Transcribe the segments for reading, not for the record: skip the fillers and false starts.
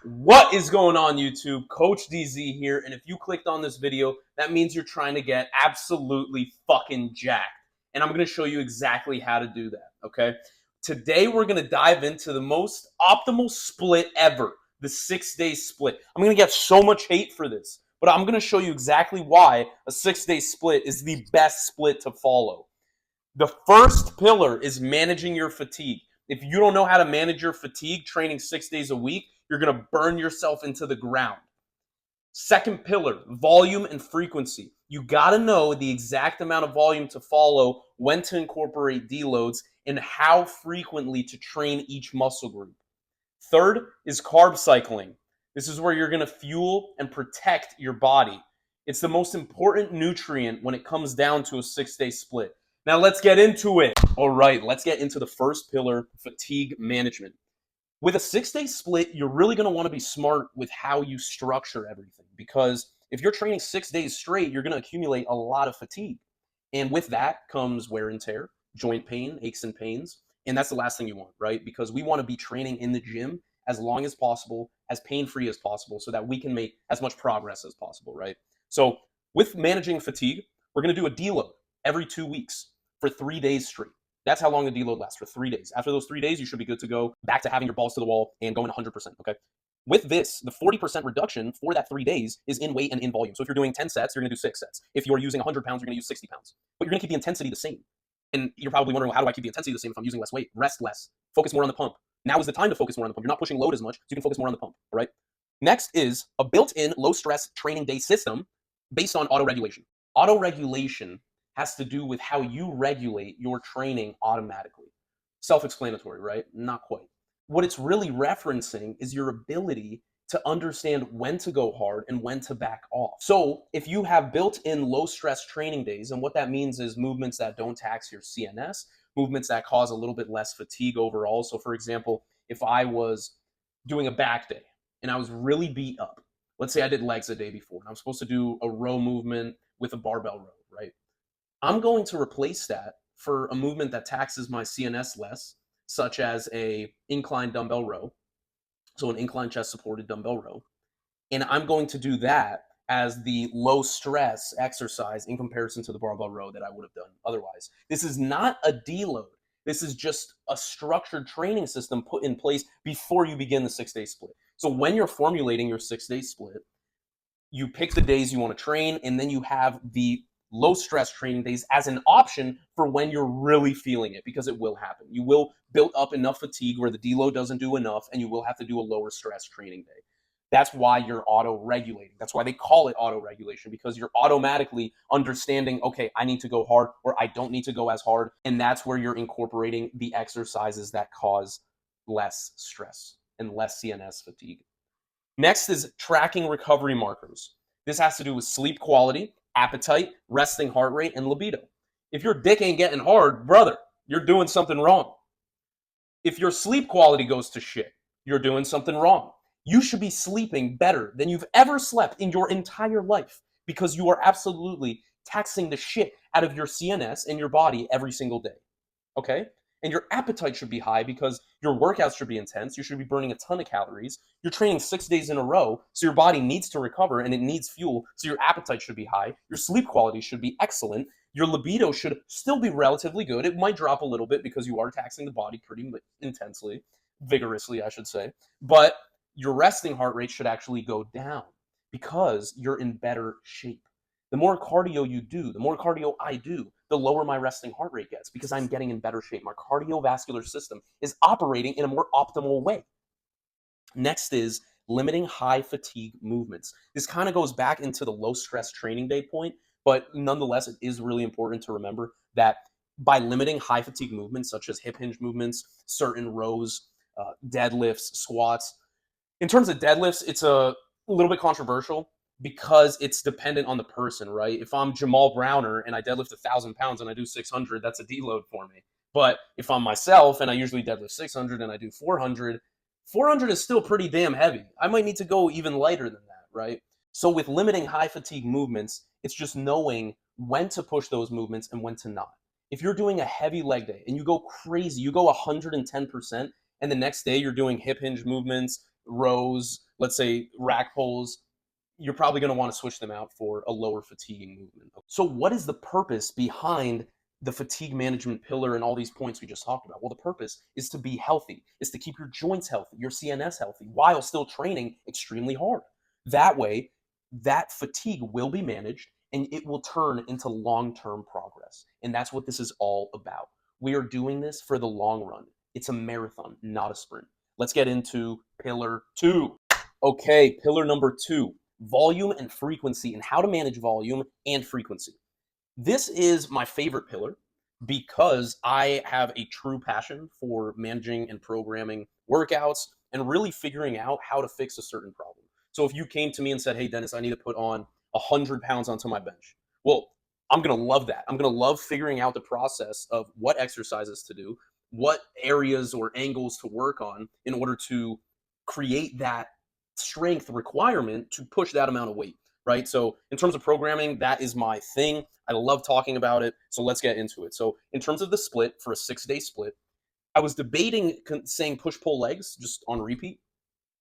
What is going on, YouTube? Coach DZ here, and if you clicked on this video, that means you're trying to get absolutely fucking jacked. And I'm going to show you exactly how to do that, okay? Today, we're going to dive into the most optimal split ever, the 6-day split. I'm going to get so much hate for this, but I'm going to show you exactly why a 6-day split is the best split to follow. The first pillar is managing your fatigue. If you don't know how to manage your fatigue training 6 days a week, you're going to burn yourself into the ground. Second pillar, volume and frequency. You got to know the exact amount of volume to follow, when to incorporate deloads, and how frequently to train each muscle group. Third is carb cycling. This is where you're going to fuel and protect your body. It's the most important nutrient when it comes down to a 6-day split. Now let's get into it. All right, let's get into the first pillar, fatigue management. With a 6-day split, you're really going to want to be smart with how you structure everything, because if you're training 6 days straight, you're going to accumulate a lot of fatigue. And with that comes wear and tear, joint pain, aches and pains. And that's the last thing you want, right? Because we want to be training in the gym as long as possible, as pain-free as possible, so that we can make as much progress as possible, right? So with managing fatigue, we're going to do a deload every 2 weeks for 3 days straight. That's how long the deload lasts, for 3 days. After those 3 days, you should be good to go back to having your balls to the wall and going 100%, okay? With this, the 40% reduction for that 3 days is in weight and in volume. So if you're doing 10 sets, you're going to do 6 sets. If you're using 100 pounds, you're going to use 60 pounds. But you're going to keep the intensity the same. And you're probably wondering, well, how do I keep the intensity the same if I'm using less weight? Rest less. Focus more on the pump. Now is the time to focus more on the pump. You're not pushing load as much, so you can focus more on the pump, all right? Next is a built-in low-stress training day system based on auto-regulation. Auto-regulation has to do with how you regulate your training automatically. Self-explanatory, right? Not quite. What it's really referencing is your ability to understand when to go hard and when to back off. So if you have built-in low-stress training days, and what that means is movements that don't tax your CNS, movements that cause a little bit less fatigue overall. So for example, if I was doing a back day and I was really beat up, let's say I did legs the day before, and I'm supposed to do a row movement with a barbell row, right? I'm going to replace that for a movement that taxes my CNS less, such as a incline dumbbell row, so an incline chest supported dumbbell row. And I'm going to do that as the low stress exercise in comparison to the barbell row that I would have done otherwise. This is not a deload. This is just a structured training system put in place before you begin the 6-day split. So when you're formulating your 6-day split, you pick the days you want to train, and then you have the low stress training days as an option for when you're really feeling it, because it will happen. You will build up enough fatigue where the deload doesn't do enough, and you will have to do a lower stress training day. That's why you're auto-regulating. That's why they call it auto-regulation, because you're automatically understanding, okay, I need to go hard or I don't need to go as hard. And that's where you're incorporating the exercises that cause less stress and less CNS fatigue. Next is tracking recovery markers. This has to do with sleep quality, appetite, resting heart rate, and libido. If your dick ain't getting hard, brother, you're doing something wrong. If your sleep quality goes to shit, you're doing something wrong. You should be sleeping better than you've ever slept in your entire life, because you are absolutely taxing the shit out of your CNS and your body every single day, okay? And your appetite should be high because your workouts should be intense. You should be burning a ton of calories. You're training 6 days in a row, so your body needs to recover and it needs fuel. So your appetite should be high. Your sleep quality should be excellent. Your libido should still be relatively good. It might drop a little bit because you are taxing the body pretty intensely, vigorously, I should say. But your resting heart rate should actually go down because you're in better shape. The more cardio you do, the more cardio I do, the lower my resting heart rate gets, because I'm getting in better shape. My cardiovascular system is operating in a more optimal way. Next is limiting high fatigue movements. This kind of goes back into the low stress training day point, but nonetheless, it is really important to remember that by limiting high fatigue movements, such as hip hinge movements, certain rows, deadlifts, squats. In terms of deadlifts, it's a little bit controversial, because it's dependent on the person, right? If I'm Jamal Browner and I deadlift 1,000 pounds and I do 600, that's a deload for me. But if I'm myself and I usually deadlift 600 and I do 400, 400 is still pretty damn heavy. I might need to go even lighter than that, right? So with limiting high fatigue movements, it's just knowing when to push those movements and when to not. If you're doing a heavy leg day and you go crazy, you go 110%, and the next day you're doing hip hinge movements, rows, let's say rack pulls, you're probably going to want to switch them out for a lower fatiguing movement. So what is the purpose behind the fatigue management pillar and all these points we just talked about? Well, the purpose is to be healthy, is to keep your joints healthy, your CNS healthy, while still training extremely hard. That way, that fatigue will be managed and it will turn into long-term progress. And that's what this is all about. We are doing this for the long run. It's a marathon, not a sprint. Let's get into pillar 2. Okay, pillar number 2, volume and frequency, and how to manage volume and frequency. This is my favorite pillar because I have a true passion for managing and programming workouts and really figuring out how to fix a certain problem. So if you came to me and said, hey, Dennis, I need to put on 100 pounds onto my bench. Well, I'm going to love that. I'm going to love figuring out the process of what exercises to do, what areas or angles to work on in order to create that strength requirement to push that amount of weight, right? So in terms of programming, that is my thing. I love talking about it. So let's get into it. So in terms of the split for a 6-day split, I was debating saying push-pull legs just on repeat.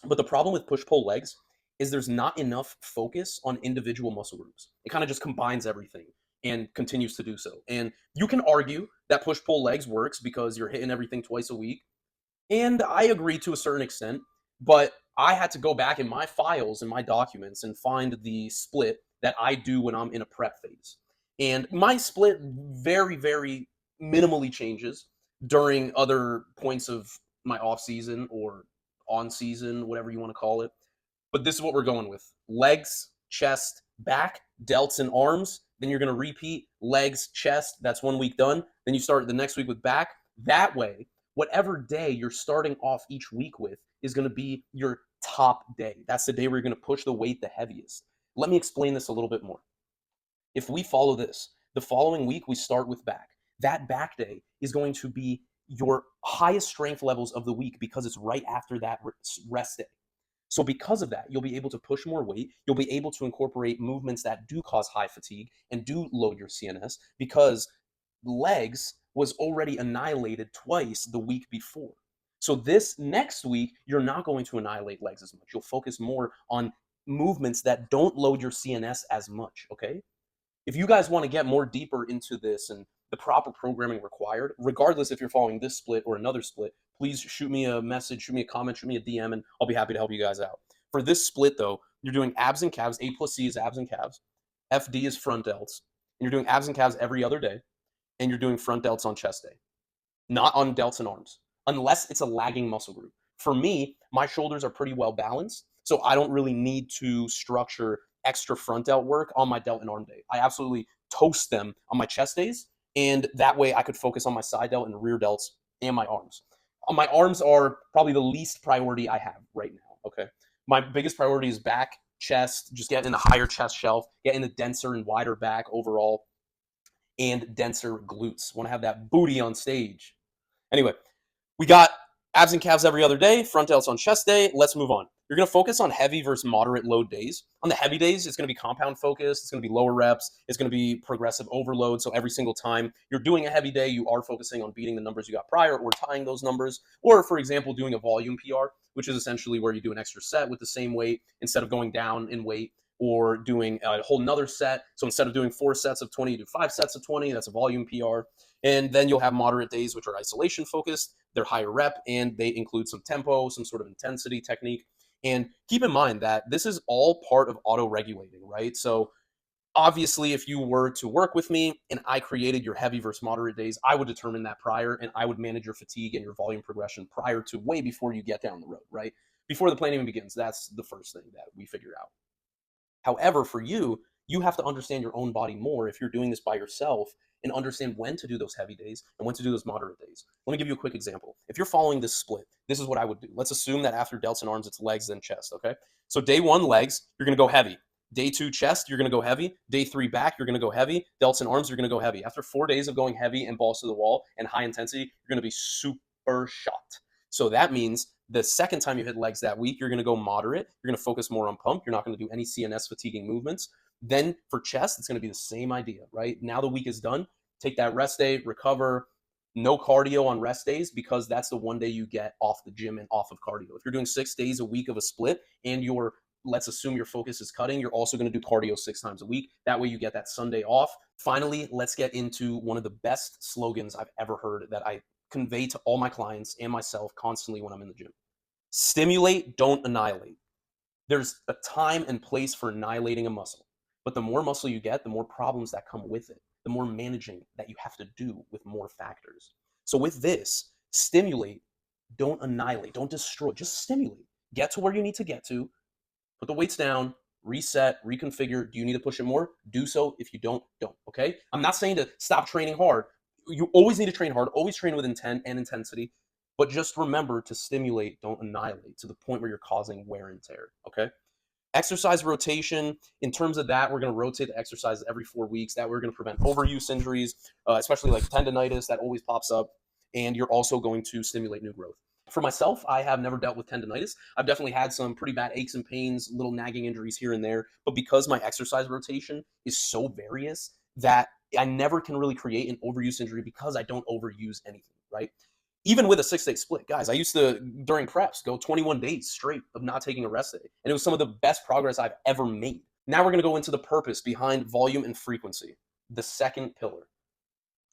But the problem with push-pull legs is there's not enough focus on individual muscle groups. It kind of just combines everything and continues to do so. And you can argue that push-pull legs works because you're hitting everything twice a week. And I agree to a certain extent, but I had to go back in my files and my documents and find the split that I do when I'm in a prep phase. And my split very, very minimally changes during other points of my off season or on season, whatever you want to call it. But this is what we're going with: legs, chest, back, delts, and arms. Then you're going to repeat legs, chest. That's 1 week done. Then you start the next week with back. That way, whatever day you're starting off each week with is going to be your top day. That's the day where you're going to push the weight the heaviest. Let me explain this a little bit more. If we follow this, the following week we start with back. That back day is going to be your highest strength levels of the week because it's right after that rest day. So because of that, you'll be able to push more weight. You'll be able to incorporate movements that do cause high fatigue and do load your CNS because legs was already annihilated twice the week before. So this next week, you're not going to annihilate legs as much. You'll focus more on movements that don't load your CNS as much, okay? If you guys want to get more deeper into this and the proper programming required, regardless if you're following this split or another split, please shoot me a message, shoot me a comment, shoot me a DM, and I'll be happy to help you guys out. For this split, though, you're doing abs and calves. A plus C is abs and calves. FD is front delts. And you're doing abs and calves every other day. And you're doing front delts on chest day, not on delts and arms, unless it's a lagging muscle group. For me, my shoulders are pretty well balanced, so I don't really need to structure extra front delt work on my delt and arm day. I absolutely toast them on my chest days, and that way I could focus on my side delt and rear delts and my arms. My arms are probably the least priority I have right now, okay? My biggest priority is back, chest, just getting in the higher chest shelf, getting the denser and wider back overall, and denser glutes. Want to have that booty on stage. Anyway, we got abs and calves every other day, front delts on chest day. Let's move on. You're going to focus on heavy versus moderate load days. On the heavy days, it's going to be compound focused. It's going to be lower reps. It's going to be progressive overload. So every single time you're doing a heavy day, you are focusing on beating the numbers you got prior or tying those numbers. Or, for example, doing a volume PR, which is essentially where you do an extra set with the same weight instead of going down in weight, or doing a whole nother set. So instead of doing 4 sets of 20, you do 5 sets of 20. That's a volume PR. And then you'll have moderate days, which are isolation focused. They're higher rep, and they include some tempo, some sort of intensity technique. And keep in mind that this is all part of auto-regulating, right? So obviously, if you were to work with me and I created your heavy versus moderate days, I would determine that prior, and I would manage your fatigue and your volume progression prior to way before you get down the road, right? Before the plan even begins, that's the first thing that we figure out. However, for you, you have to understand your own body more if you're doing this by yourself and understand when to do those heavy days and when to do those moderate days. Let me give you a quick example. If you're following this split, this is what I would do. Let's assume that after delts and arms, it's legs, then chest, okay? So day 1, legs, you're going to go heavy. Day 2, chest, you're going to go heavy. Day 3, back, you're going to go heavy. Delts and arms, you're going to go heavy. After 4 days of going heavy and balls to the wall and high intensity, you're going to be super shot. So that means the second time you hit legs that week, you're going to go moderate. You're going to focus more on pump. You're not going to do any CNS fatiguing movements. Then for chest, it's going to be the same idea, right? Now the week is done. Take that rest day, recover, No cardio on rest days because that's the one day you get off the gym and off of cardio. If you're doing 6 days a week of a split and let's assume your focus is cutting, you're also going to do cardio 6 times a week. That way you get that Sunday off. Finally, let's get into one of the best slogans I've ever heard that I convey to all my clients and myself constantly when I'm in the gym. Stimulate, don't annihilate. There's a time and place for annihilating a muscle, but the more muscle you get, the more problems that come with it, the more managing that you have to do with more factors. So with this, stimulate, don't annihilate, don't destroy, just stimulate. Get to where you need to get to, put the weights down, reset, reconfigure. Do you need to push it more? Do so. If you don't, don't, okay? I'm not saying to stop training hard. You always need to train hard, always train with intent and intensity, but just remember to stimulate, don't annihilate to the point where you're causing wear and tear, okay? Exercise rotation, in terms of that, we're going to rotate the exercise every 4 weeks. That we're going to prevent overuse injuries, especially like tendonitis that always pops up. And you're also going to stimulate new growth. For myself, I have never dealt with tendonitis. I've definitely had some pretty bad aches and pains, little nagging injuries here and there. But because my exercise rotation is so various that I never can really create an overuse injury because I don't overuse anything, right? Even with a 6-day split, guys, I used to, during preps, go 21 days straight of not taking a rest day. And it was some of the best progress I've ever made. Now we're going to go into the purpose behind volume and frequency, the second pillar.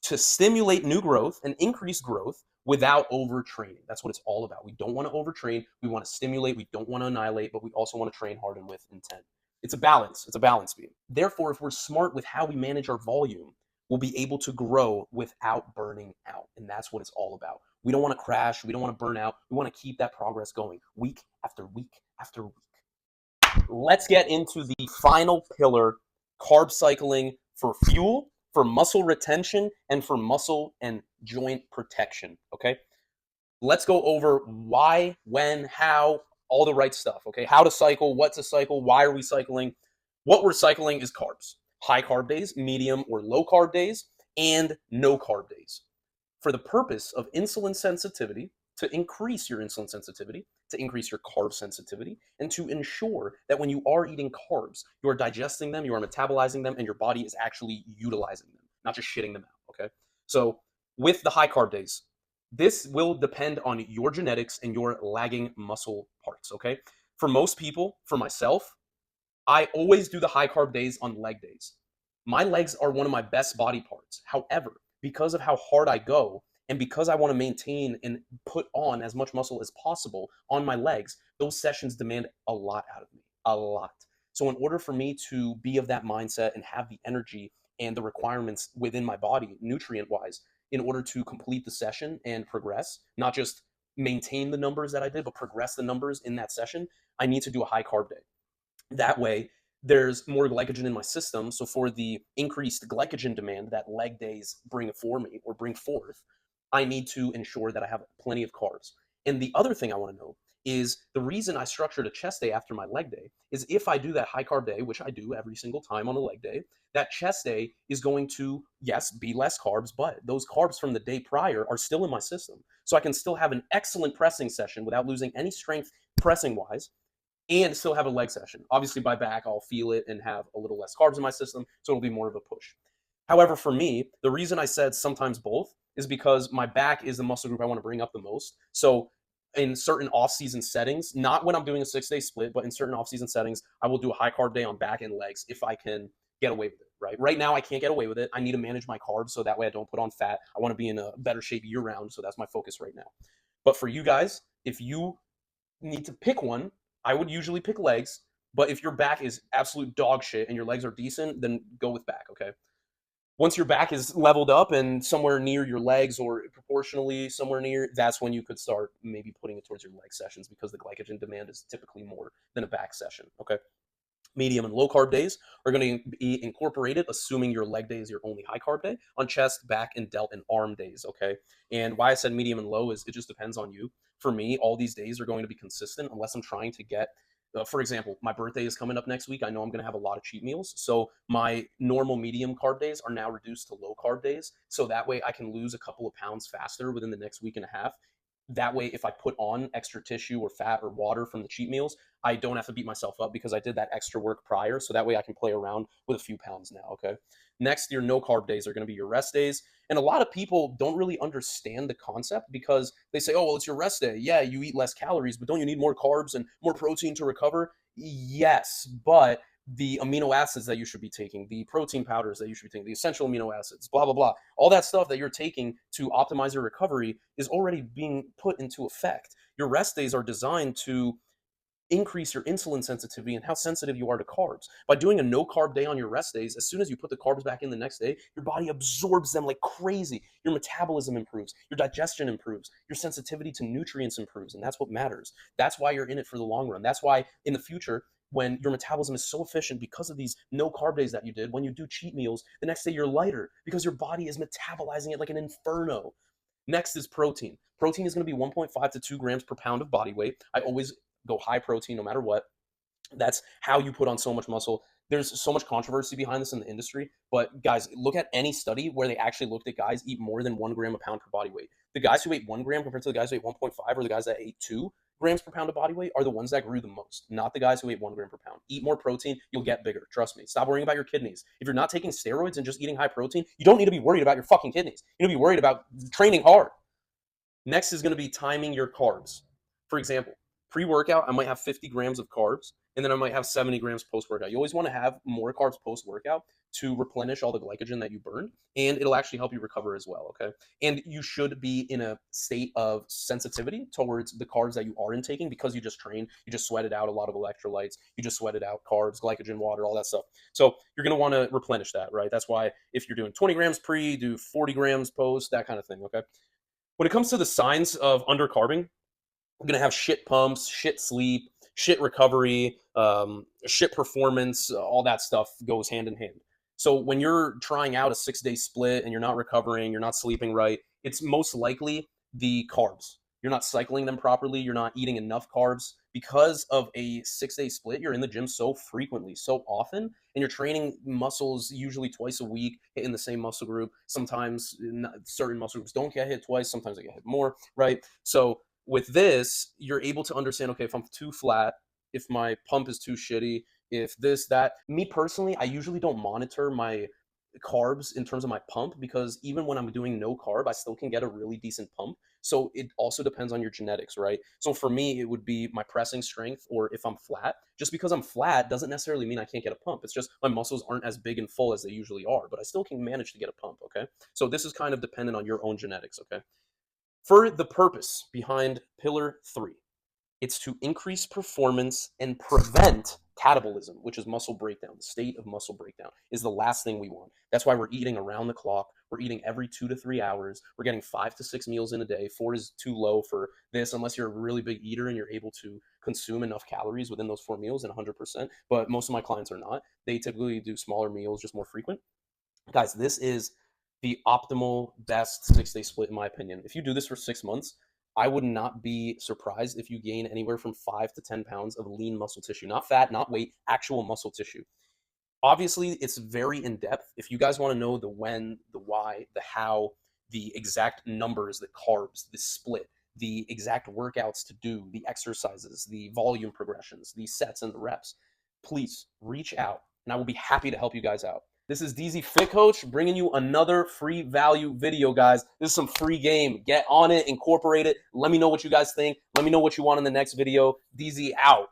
To stimulate new growth and increase growth without overtraining. That's what it's all about. We don't want to overtrain. We want to stimulate. We don't want to annihilate, but we also want to train hard and with intent. It's a balance. It's a balance beam. Therefore, if we're smart with how we manage our volume, we'll be able to grow without burning out. And that's what it's all about. We don't want to crash. We don't want to burn out. We want to keep that progress going week after week after week. Let's get into the final pillar, carb cycling for fuel, for muscle retention, and for muscle and joint protection, okay? Let's go over why, when, how, all the right stuff, okay? How to cycle, what to cycle, why are we cycling? What we're cycling is carbs. High carb days, medium or low carb days, and no carb days. For the purpose of insulin sensitivity, to increase your insulin sensitivity, to increase your carb sensitivity, and to ensure that when you are eating carbs, you are digesting them, you are metabolizing them, and your body is actually utilizing them, not just shitting them out, okay? So with the high carb days, this will depend on your genetics and your lagging muscle parts, okay? For most people, for myself, I always do the high carb days on leg days. My legs are one of my best body parts. However, because of how hard I go and because I want to maintain and put on as much muscle as possible on my legs, those sessions demand a lot out of me, a lot. So in order for me to be of that mindset and have the energy and the requirements within my body, nutrient-wise, in order to complete the session and progress, not just maintain the numbers that I did, but progress the numbers in that session, I need to do a high carb day. That way, there's more glycogen in my system. So for the increased glycogen demand that leg days bring for me or bring forth, I need to ensure that I have plenty of carbs. And the other thing I want to know is the reason I structured a chest day after my leg day is if I do that high carb day, which I do every single time on a leg day, that chest day is going to, yes, be less carbs, but those carbs from the day prior are still in my system. So I can still have an excellent pressing session without losing any strength pressing wise and still have a leg session. Obviously, by back, I'll feel it and have a little less carbs in my system, so it'll be more of a push. However, for me, the reason I said sometimes both is because my back is the muscle group I want to bring up the most. So in certain off-season settings, not when I'm doing a 6-day split, but in certain off-season settings, I will do a high carb day on back and legs if I can get away with it, right? Right now, I can't get away with it. I need to manage my carbs so that way I don't put on fat. I want to be in a better shape year-round, so that's my focus right now. But for you guys, if you need to pick one, I would usually pick legs, but if your back is absolute dog shit and your legs are decent, then go with back, okay? Once your back is leveled up and somewhere near your legs or proportionally somewhere near, that's when you could start maybe putting it towards your leg sessions because the glycogen demand is typically more than a back session, okay? Medium and low carb days are going to be incorporated, assuming your leg day is your only high carb day, on chest, back, and delt and arm days, okay? And why I said medium and low is it just depends on you. For me, all these days are going to be consistent unless I'm trying to get, for example, my birthday is coming up next week. I know I'm going to have a lot of cheat meals. So my normal medium carb days are now reduced to low carb days. So that way I can lose a couple of pounds faster within the next week and a half That way, if I put on extra tissue or fat or water from the cheat meals, I don't have to beat myself up because I did that extra work prior. So that way I can play around with a few pounds now. Okay. Next, your no carb days are going to be your rest days. And a lot of people don't really understand the concept because they say, oh, well, it's your rest day. Yeah, you eat less calories, but don't you need more carbs and more protein to recover? Yes, but the amino acids that you should be taking, the protein powders that you should be taking, the essential amino acids, blah, blah, blah, all that stuff that you're taking to optimize your recovery is already being put into effect. Your rest days are designed to increase your insulin sensitivity and how sensitive you are to carbs. By doing a no carb day on your rest days, as soon as you put the carbs back in the next day, your body absorbs them like crazy. Your metabolism improves, your digestion improves, your sensitivity to nutrients improves, and that's what matters. That's why you're in it for the long run. That's why in the future, when your metabolism is so efficient because of these no carb days that you did, when you do cheat meals, the next day you're lighter because your body is metabolizing it like an inferno. Next is protein. Protein is going to be 1.5 to 2 grams per pound of body weight. I always go high protein no matter what. That's how you put on so much muscle. There's so much controversy behind this in the industry, but guys, look at any study where they actually looked at guys eat more than 1 gram a pound per body weight. The guys who ate 1 gram compared to the guys who ate 1.5 or the guys that ate 2 grams per pound of body weight are the ones that grew the most, not the guys who ate 1 gram per pound. Eat more protein, you'll get bigger. Trust me. Stop worrying about your kidneys. If you're not taking steroids and just eating high protein, you don't need to be worried about your fucking kidneys. You need to be worried about training hard. Next is going to be timing your carbs. For example, pre-workout, I might have 50 grams of carbs, and then I might have 70 grams post-workout. You always want to have more carbs post-workout to replenish all the glycogen that you burned, and it'll actually help you recover as well, okay? And you should be in a state of sensitivity towards the carbs that you are intaking because you just trained, you just sweated out a lot of electrolytes, you just sweated out carbs, glycogen, water, all that stuff. So you're going to want to replenish that, right? That's why if you're doing 20 grams pre, do 40 grams post, that kind of thing, okay? When it comes to the signs of undercarbing, I'm going to have shit pumps, shit sleep, shit recovery, shit performance, all that stuff goes hand in hand. So when you're trying out a 6-day split and you're not recovering, you're not sleeping right, it's most likely the carbs. You're not cycling them properly. You're not eating enough carbs. Because of a 6-day split, you're in the gym so frequently, so often, and you're training muscles usually twice a week, hitting the same muscle group. Sometimes certain muscle groups don't get hit twice. Sometimes they get hit more, right? So with this, you're able to understand, okay, if I'm too flat, if my pump is too shitty, if this, that. Me personally, I usually don't monitor my carbs in terms of my pump because even when I'm doing no carb, I still can get a really decent pump. So it also depends on your genetics, right? So for me, it would be my pressing strength or if I'm flat. Just because I'm flat doesn't necessarily mean I can't get a pump. It's just my muscles aren't as big and full as they usually are, but I still can manage to get a pump, okay? So this is kind of dependent on your own genetics, okay? For the purpose behind pillar 3, it's to increase performance and prevent catabolism, which is muscle breakdown. The state of muscle breakdown is the last thing we want. That's why we're eating around the clock. We're eating every 2 to 3 hours. We're getting 5 to 6 meals in a day. 4 is too low for this unless you're a really big eater and you're able to consume enough calories within those 4 meals and 100%. But most of my clients are not. They typically do smaller meals, just more frequent. Guys, this is the optimal best 6-day split in my opinion. If you do this for 6 months, I would not be surprised if you gain anywhere from 5 to 10 pounds of lean muscle tissue, not fat, not weight, actual muscle tissue. Obviously, it's very in depth. If you guys want to know the when, the why, the how, the exact numbers, the carbs, the split, the exact workouts to do, the exercises, the volume progressions, the sets and the reps, please reach out and I will be happy to help you guys out. This is DZ Fit Coach bringing you another free value video, guys. This is some free game. Get on it, incorporate it. Let me know what you guys think. Let me know what you want in the next video. DZ out.